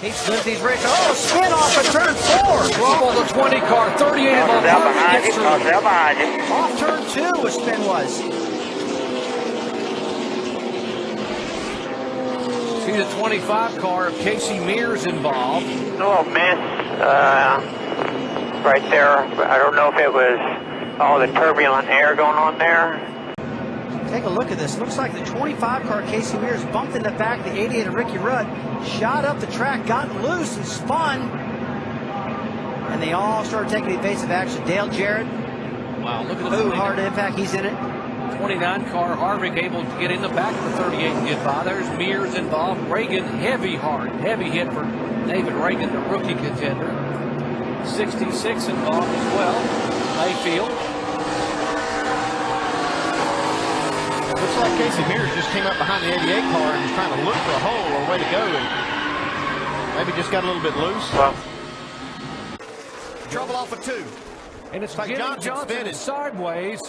Lindsey's race. Oh, spin off of turn 4. Trouble the 20 car, 38 of them. Off turn 2, a spin was. See the 25 car of Casey Mears involved. A little miss right there. I don't know if it was all the turbulent air going on there. Take a look at this. Looks like the 25 car Casey Mears bumped in the back of the 88 of Ricky Rudd, shot up the track, got loose and spun. And they all started taking evasive action. Dale Jarrett. Wow, look at the hard impact. He's in it. 29 car Harvick able to get in the back of the 38 and get by. There's Mears involved. Reagan, heavy hit for David Reagan, the rookie contender. 66 involved as well. Mayfield. Looks like Casey Mears just came up behind the 88 car and was trying to look for a hole or a way to go, and maybe just got a little bit loose. Trouble off of 2. And it's like Jimmie Johnson sideways,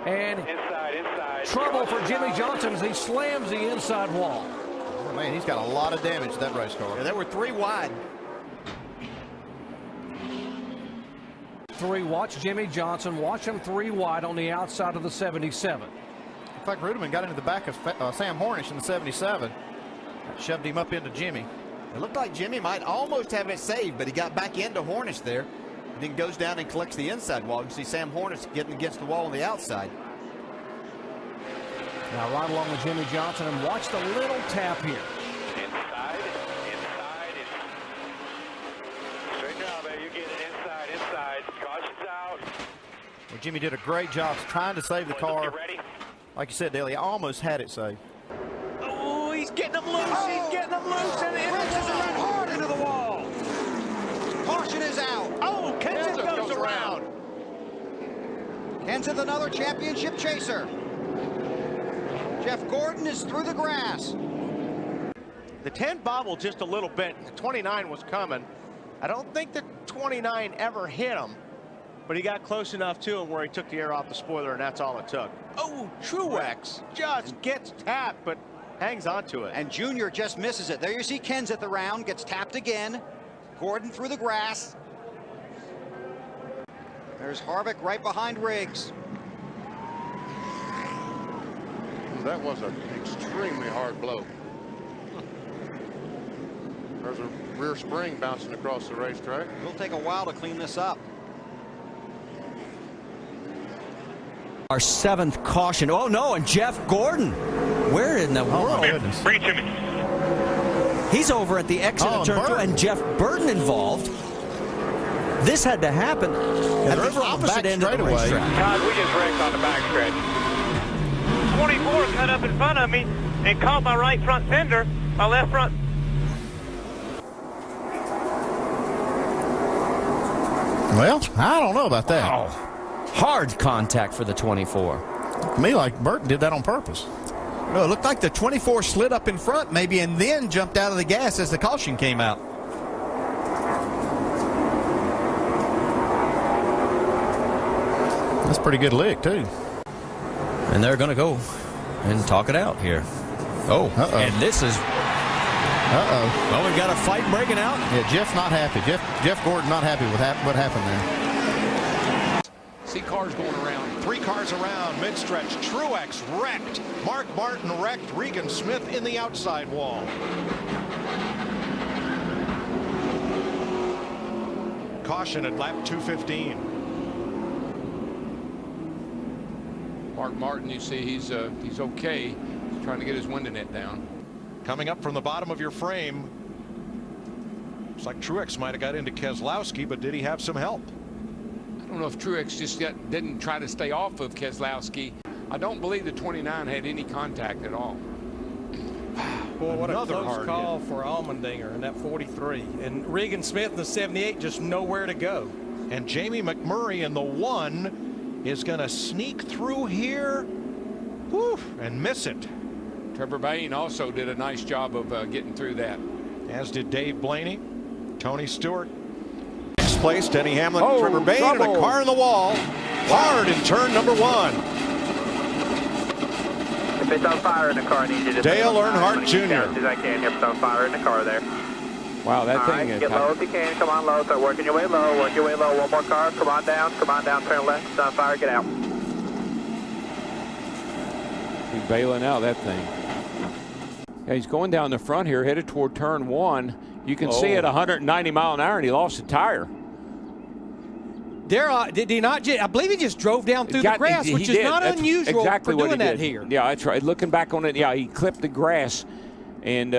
and Inside. trouble for Jimmie Johnson as he slams the inside wall. Oh, man, he's got a lot of damage to that race car. Yeah, there were 3 wide. 3, watch Jimmie Johnson. Watch him 3 wide on the outside of the 77. In fact, Ruderman got into the back of Sam Hornish in the 77. Shoved him up into Jimmie. It looked like Jimmie might almost have it saved, but he got back into Hornish there. And then goes down and collects the inside wall. You can see Sam Hornish getting against the wall on the outside. Now right along with Jimmie Johnson, and watch the little tap here. Inside. Straight down there. You get it inside. Caution's out. Well, Jimmie did a great job trying to save the car. Get ready. Like you said, Dale, he almost had it saved. Oh, he's getting them loose. He's getting them loose. And it Ran hard into the wall. Caution is out. Oh, Kenseth goes around. Kenseth, another championship chaser. Jeff Gordon is through the grass. The 10 bobbled just a little bit. The 29 was coming. I don't think the 29 ever hit him, but he got close enough to him where he took the air off the spoiler, and that's all it took. Oh, Truex just gets tapped, but hangs on to it. And Junior just misses it. There you see Kenseth around, gets tapped again. Gordon through the grass. There's Harvick right behind Riggs. That was an extremely hard blow. There's a rear spring bouncing across the racetrack. It'll take a while to clean this up. Our 7th caution. Oh no, and Jeff Gordon. Where in the world? Breach him. He's over at the exit of turn 2, and Jeff Burton involved. This had to happen at the opposite end of the racetrack. God, we just wrecked on the backstretch. 24 cut up in front of me and caught my right front fender, my left front. Well, I don't know about that. Oh, hard contact for the 24. To me, like Burton did that on purpose. No, it looked like the 24 slid up in front maybe and then jumped out of the gas as the caution came out. That's a pretty good lick, too. And they're going to go and talk it out here. Oh, and this is... Well, we've got a fight breaking out. Yeah, Jeff's not happy. Jeff Gordon not happy with what happened there. See cars going around. 3 cars around mid-stretch. Truex wrecked. Mark Martin wrecked. Regan Smith in the outside wall. Caution at lap 215. Mark Martin, you see, he's okay. He's trying to get his window net down. Coming up from the bottom of your frame. Looks like Truex might have got into Keselowski, but did he have some help? I don't know if Truex just didn't try to stay off of Keselowski. I don't believe the 29 had any contact at all. Boy, what Another a close hard call hit. for Allmendinger in that 43. And Regan Smith in the 78 just nowhere to go. And Jamie McMurray in the 1 is going to sneak through here. Whew, and miss it. Trevor Bayne also did a nice job of getting through that. As did Dave Blaney. Tony Stewart. Next place, Denny Hamlin, Trevor Bayne, and a car in the wall. Hard in turn number 1. If it's on fire in the car, I need you to... Dale Earnhardt Jr. As I can. If it's on fire in the car there. Wow, that thing is. Get low if you can. Come on low. Start working your way low. Work your way low. One more car. Come on down. Come on down. Turn left. It's on fire. Get out. He's bailing out that thing. Yeah, he's going down the front here, headed toward turn 1. You can see at 190 mile an hour, and he lost a tire. Did he not? I believe he just drove down through the grass, which is not unusual for doing that here. Yeah, that's right. Looking back on it, yeah, he clipped the grass, and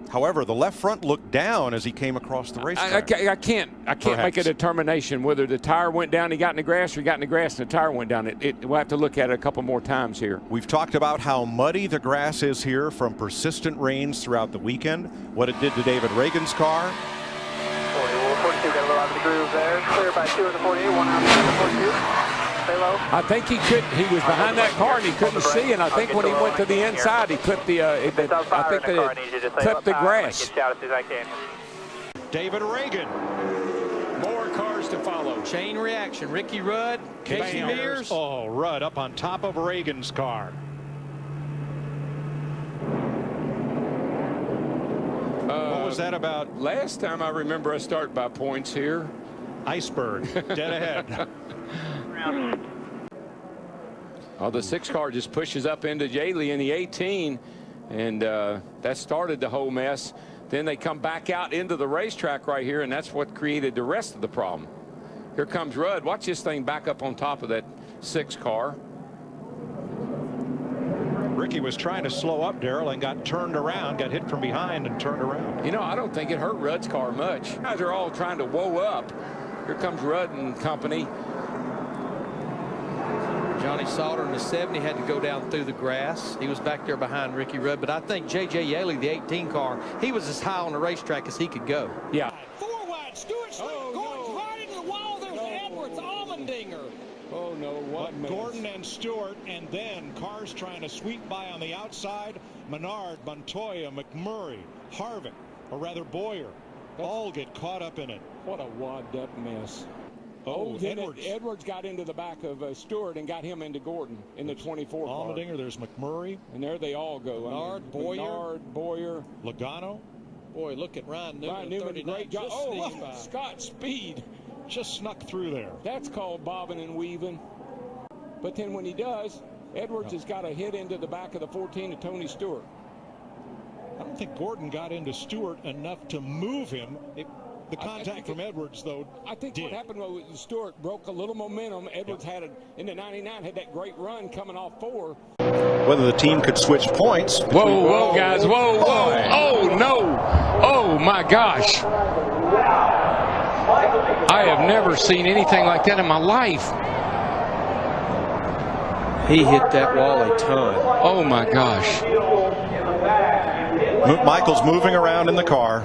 However, the left front looked down as he came across the racetrack. I can't make a determination whether the tire went down, he got in the grass, or he got in the grass and the tire went down. We'll have to look at it a couple more times here. We've talked about how muddy the grass is here from persistent rains throughout the weekend, what it did to David Reagan's car. 42, got a little out of the groove there. Clear by 2 in the 48, 1 out of the 42. Stay low. I think he was behind that car and he couldn't see, and I think when he went to the inside, he clipped the clipped the grass. David Reagan. More cars to follow. Chain reaction. Ricky Rudd, Casey Mears. Oh, Rudd up on top of Reagan's car. What was that about? Last time I remember us start by points here. Iceberg, dead ahead. Oh, the 6 car just pushes up into Jaley in the 18, and that started the whole mess. Then they come back out into the racetrack right here, and that's what created the rest of the problem. Here comes Rudd. Watch this thing back up on top of that 6 car. Ricky was trying to slow up, Darrell, and got turned around, got hit from behind and turned around. You know, I don't think it hurt Rudd's car much. Guys are all trying to woe up. Here comes Rudd and company. Johnny Sauter in the 70 had to go down through the grass. He was back there behind Ricky Rudd, but I think J.J. Yaley, the 18 car, he was as high on the racetrack as he could go. Yeah. 4 wide, Stewart Gordon's right into the wall. There's Edwards, Allmendinger. Oh, no, what mess. Gordon and Stewart, and then cars trying to sweep by on the outside. Menard, Montoya, McMurray, Harvick, or rather Boyer, all get caught up in it. What a wadded-up mess. Oh, Edwards got into the back of Stewart and got him into Gordon in the 24 car. Allmendinger, there's McMurray. And there they all go. Boyer. Logano. Boy, look at Ryan Newman. Great job. Oh, Scott Speed. Just snuck through there. That's called bobbing and weaving. But then when he does, Edwards has got a hit into the back of the 14 of Tony Stewart. I don't think Gordon got into Stewart enough to move him. The contact from Edwards, though, I think what happened was Stewart broke a little momentum. Edwards had it in the 99, had that great run coming off 4. Whether the team could switch points. Whoa, guys. Whoa. Oh, no. Oh, my gosh. I have never seen anything like that in my life. He hit that wall a ton. Oh, my gosh. Michael's moving around in the car.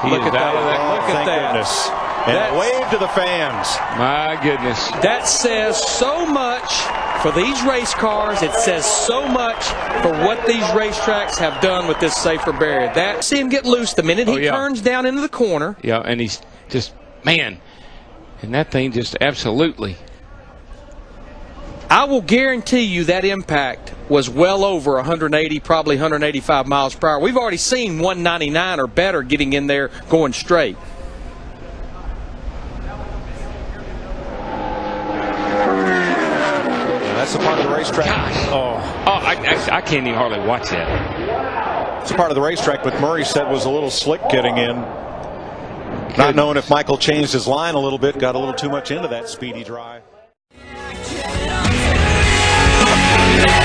Look at that. Look at that. Goodness. And wave to the fans. My goodness. That says so much for these race cars. It says so much for what these racetracks have done with this safer barrier. See him get loose the minute he turns down into the corner. Yeah, and he's just, man, and that thing just absolutely. I will guarantee you that impact was well over 180, probably 185 miles per hour. We've already seen 199 or better getting in there going straight. That's a part of the racetrack. I can't even hardly watch that. It's a part of the racetrack, but Murray said was a little slick getting in. Not knowing if Michael changed his line a little bit, got a little too much into that speedy drive. Yeah.